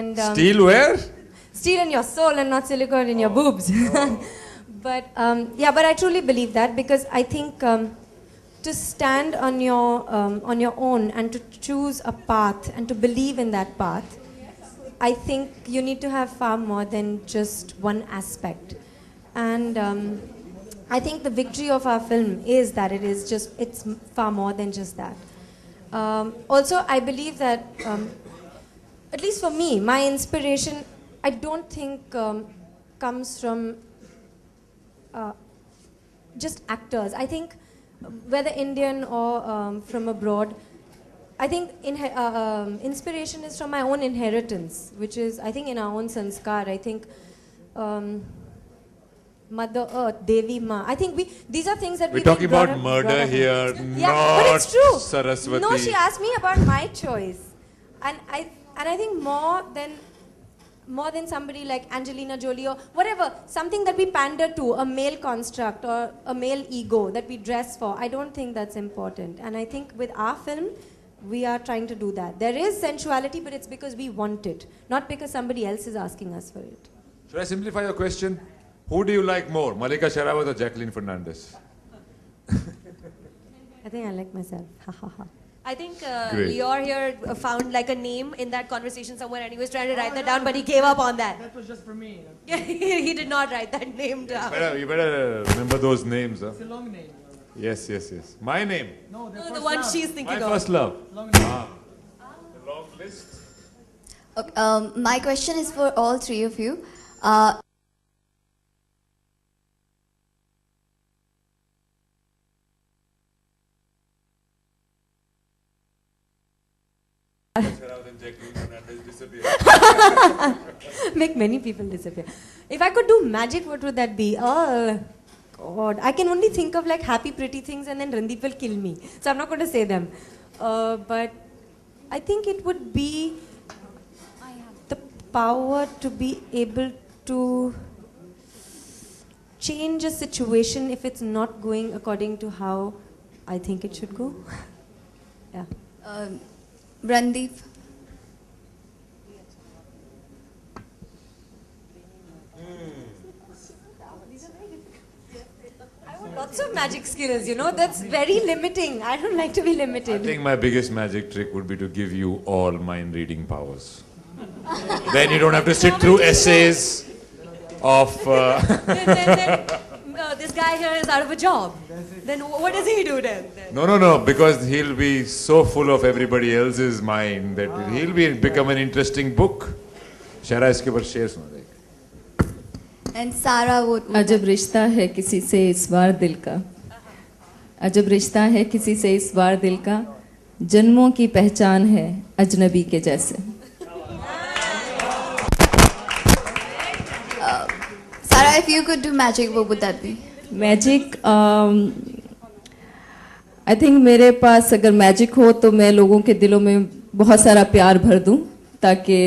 And, Steel where? Steel in your soul and not silicone in your boobs. But yeah, but I truly believe that, because I think to stand on your own and to choose a path and to believe in that path, I think you need to have far more than just one aspect. And I think the victory of our film is that it's far more than just that. Also, I believe that, at least for me, my inspiration, I don't think comes from just actors. I think whether Indian or from abroad, I think inspiration is from my own inheritance, which is, I think, in our own sanskar. I think Mother Earth, Devi Ma. I think these are things that we're talking about murder here, yeah, not but it's true. Saraswati. No, she asked me about my choice, and I think more than somebody like Angelina Jolie or whatever, something that we pander to, a male construct or a male ego that we dress for. I don't think that's important, and I think with our film, we are trying to do that. There is sensuality, but it's because we want it, not because somebody else is asking us for it. Should I simplify your question? Who do you like more, Malika Sherawat or Jacqueline Fernandez? I think I like myself. I think Lior here found like a name in that conversation somewhere, and he was trying to write that down, but he gave up on that. That was just for me. Yeah, he did not write that name down. You better remember those names. Huh? It's a long name. Yes. My name. No, The one she's thinking My of. first love. Long name. The long list. Okay, my question is for all three of you. Make many people disappear. If I could do magic, what would that be? Oh, God. I can only think of like happy, pretty things, and then Randeep will kill me. So I'm not going to say them. But I think it would be the power to be able to change a situation if it's not going according to how I think it should go. Yeah. Randeep. Lots of magic skills, that's very limiting. I don't like to be limited. I think my biggest magic trick would be to give you all mind reading powers. Then you don't have to sit through essays of... Then, this guy here is out of a job. Then what does he do then? No, because he'll be so full of everybody else's mind that he'll become an interesting book. Shara iske par sher suna dekh. And Sarah would... अजब रिश्ता है किसी से इस बार दिल का, अजब रिश्ता है किसी से इस बार दिल का, जन्मों की पहचान है अजनबी के जैसे. Sarah, if you could do magic, what would that be? Magic I think मेरे पास अगर मैजिक हो तो मैं लोगों के दिलों में बहुत सारा प्यार भर दूं, ताकि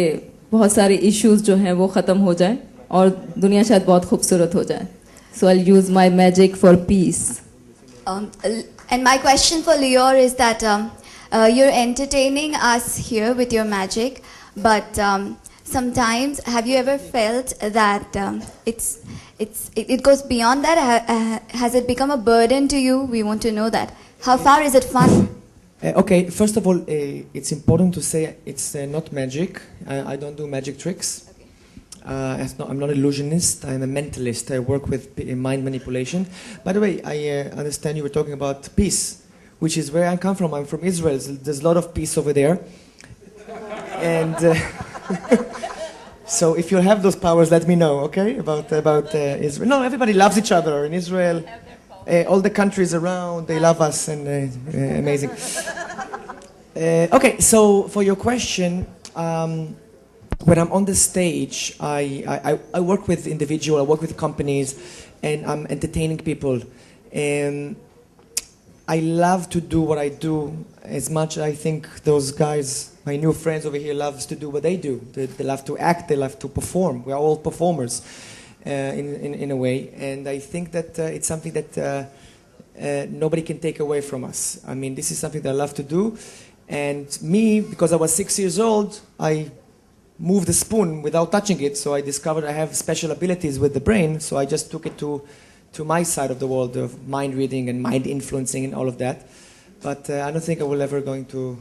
बहुत सारे इश्यूज जो हैं वो ख़त्म हो जाएं और दुनिया शायद बहुत खूबसूरत हो जाए. So I'll use my magic for peace. And my question for Lior is that you're entertaining us here with your magic, but sometimes have you ever felt that it goes beyond that? Has it become a burden to you? We want to know that. How far is it fun? Okay, first of all, it's important to say it's not magic. I don't do magic tricks. I'm not an illusionist, I'm a mentalist. I work with mind manipulation. By the way, I understand you were talking about peace, which is where I come from. I'm from Israel. There's a lot of peace over there. And so if you have those powers, let me know, okay, about Israel. No, everybody loves each other in Israel. All the countries around, they love us, and amazing. Okay, so for your question, when I'm on the stage, I work with individuals, I work with companies, and I'm entertaining people. And I love to do what I do as much as I think those guys, my new friends over here, loves to do what they do. They love to act, they love to perform. We are all performers in a way. And I think that it's something that nobody can take away from us. I mean, this is something that I love to do. And me, because I was 6 years old, I move the spoon without touching it. So I discovered I have special abilities with the brain. So I just took it to my side of the world of mind reading and mind influencing and all of that. But I don't think I will ever going to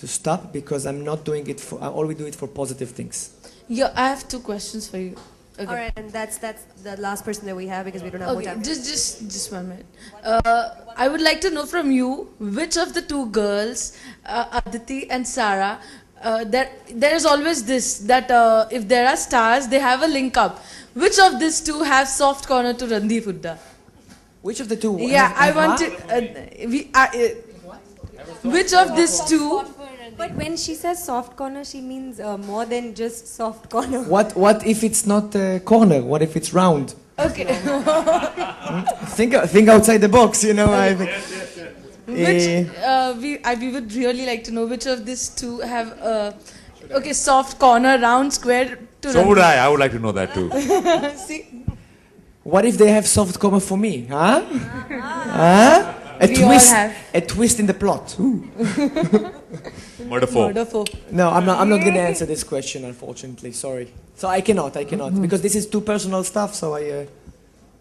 stop, because I'm not doing it for, I always do it for positive things. Yeah, I have 2 questions for you. Okay. All right, and that's the last person that we have because we don't have more Okay, time. just 1 minute. I would like to know from you which of the 2 girls, Aditi and Sarah, there is always this that if there are stars, they have a link up. Which of these 2 have soft corner to Randeep Hooda? Which of the 2? Yeah, I want to. Which of these 2? But when she says soft corner, she means more than just soft corner. What if it's not a corner? What if it's round? Okay. Think outside the box, you know. Which we would really like to know which of these 2 have soft corner, round, square to So would I would like to know that too. See, What if they have soft corner for me? Huh? Huh? We all have. A twist in the plot. Ooh. Murderful. wonderful. No, I'm not going to answer this question, unfortunately. Sorry. So I cannot, because this is too personal stuff. So I.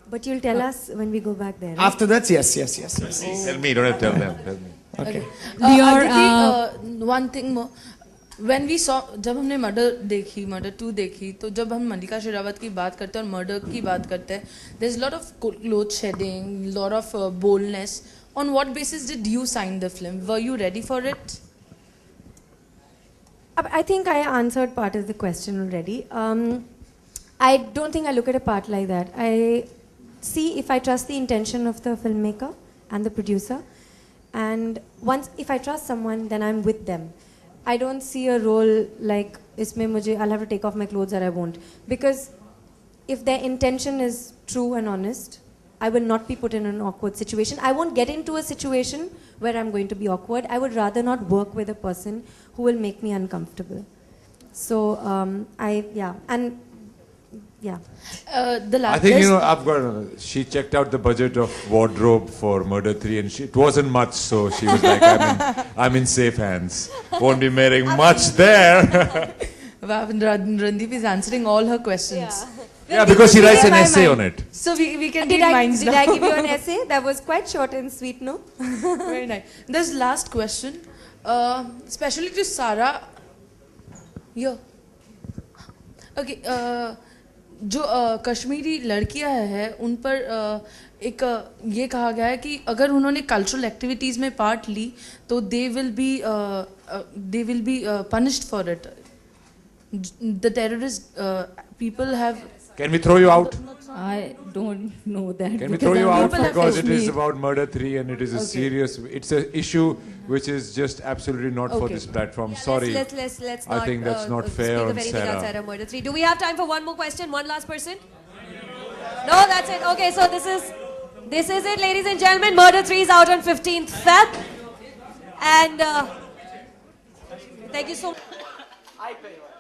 But you'll tell us when we go back there. Right? After that, yes. Tell me, don't have to tell them. Tell me. Okay. Aditi, one thing more. When we saw, जब हमने murder 2 देखी, तो जब हम मल्लिका शेरावत की बात करते हैं और मर्डर की बात करते हैं, there's a lot of clothes shedding, lot of boldness. On what basis did you sign the film? Were you ready for it? I think I answered part of the question already. I don't think I look at a part like that. I see if I trust the intention of the filmmaker and the producer, and once if I trust someone, then I'm with them. I don't see a role like I'll have to take off my clothes or I won't, because if their intention is true and honest, I will not be put in an awkward situation. I won't get into a situation where I'm going to be awkward. I would rather not work with a person who will make me uncomfortable. So The last. I think I've got. She checked out the budget of wardrobe for Murder 3, and it wasn't much, so she was like, "I'm in safe hands. Won't be making much there." Wow, Randeep is answering all her questions. Yeah, because she writes an essay on it. So we can Did read minds did now. I give you an essay? That was quite short and sweet, no? Very nice. This last question, especially to Sarah. Yeah. Okay. जो कश्मीरी लड़कियां हैं उन पर एक ये कहा गया है कि अगर उन्होंने कल्चरल एक्टिविटीज़ में पार्ट ली तो they will be punished for it. The terrorist people have. Can we throw you out? I don't know that. Can we throw you out People have because it is Kashmir. about Murder 3 and it is a serious. It's an issue which is just absolutely not for Okay. this platform. Sorry. Let's I not. think that's not fair speak on of anything Sarah. outside of Murder 3. Do we have time for one more question? One last person? No, that's it. Okay, so this is it, ladies and gentlemen. Murder 3 is out on 15th Feb. And thank you so much.